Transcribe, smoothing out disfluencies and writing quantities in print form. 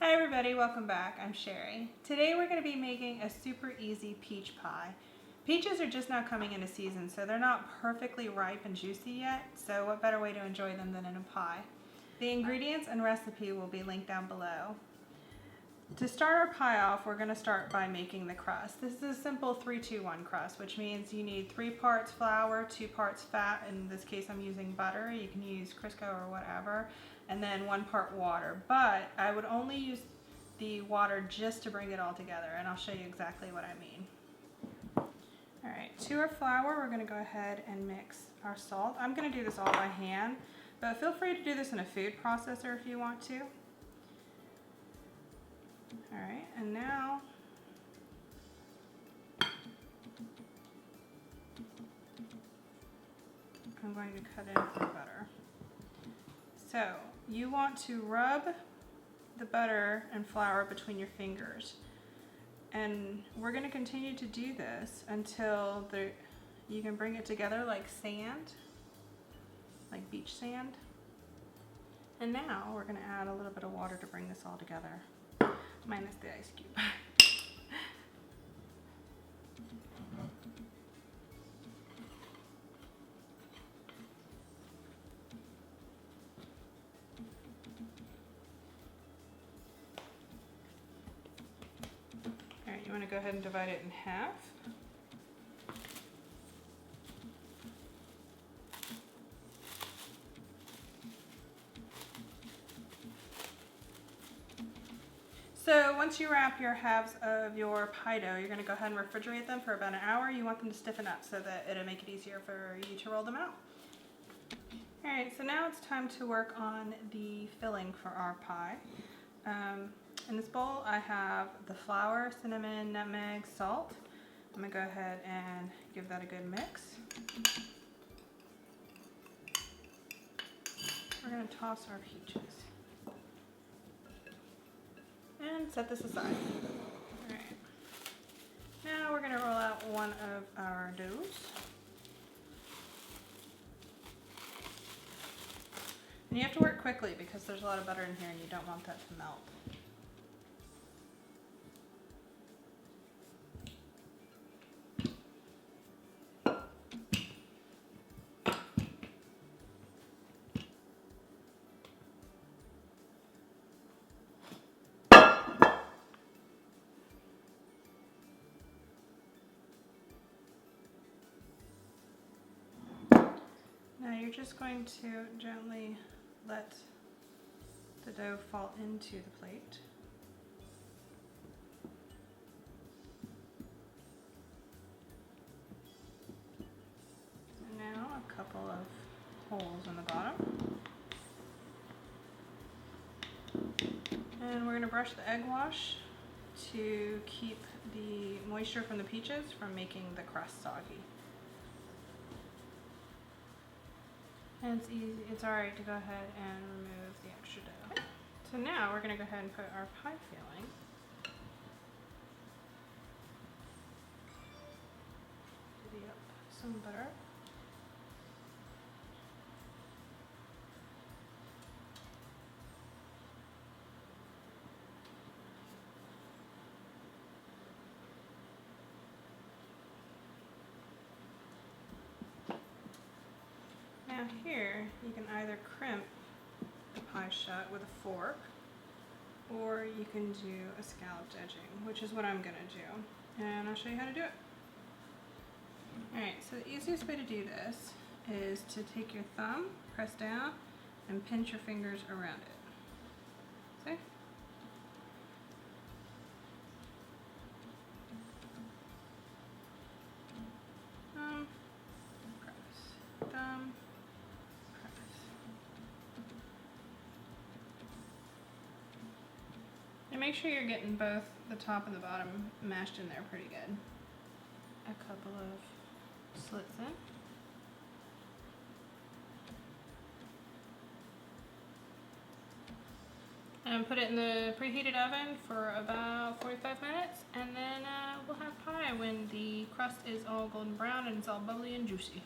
Hi everybody, welcome back. I'm Sherry. Today we're going to be making a super easy peach pie. Peaches are just now coming into season, so they're not perfectly ripe and juicy yet, so what better way to enjoy them than in a pie? The ingredients and recipe will be linked down below. To start our pie off, we're going to start by making the crust. This is a simple 3-2-1 crust, which means you need 3 parts flour, 2 parts fat. In this case I'm using butter. You can use Crisco or whatever. And then 1 part water. But I would only use the water just to bring it all together, and I'll show you exactly what I mean. Alright, to our flour we're going to go ahead and mix our salt. I'm going to do this all by hand, but feel free to do this in a food processor if you want to. Alright, and now I'm going to cut in our butter. So you want to rub the butter and flour between your fingers, and we're going to continue to do this until you can bring it together like sand, like beach sand. And now we're going to add a little bit of water to bring this all together, minus the ice cube. Alright, you want to go ahead and divide it in half. So once you wrap your halves of your pie dough, you're going to go ahead and refrigerate them for about an hour. You want them to stiffen up so that it'll make it easier for you to roll them out. Alright, so now it's time to work on the filling for our pie. In this bowl I have the flour, cinnamon, nutmeg, salt. I'm going to go ahead and give that a good mix. We're going to toss our peaches and set this aside. Alright. Now we're going to roll out one of our doughs. And you have to work quickly because there's a lot of butter in here and you don't want that to melt. Now you're just going to gently let the dough fall into the plate. And now a couple of holes in the bottom. And we're going to brush the egg wash to keep the moisture from the peaches from making the crust soggy. And it's easy, it's alright to go ahead and remove the extra dough. So now we're going to go ahead and put our pie filling. Divvy up some butter. Now here, you can either crimp the pie shut with a fork, or you can do a scalloped edging, which is what I'm going to do. And I'll show you how to do it. Alright, so the easiest way to do this is to take your thumb, press down, and pinch your fingers around it. See? Press, thumb, and make sure you're getting both the top and the bottom mashed in there pretty good. A couple of slits in. And put it in the preheated oven for about 45 minutes, and then we'll have pie when the crust is all golden brown and it's all bubbly and juicy.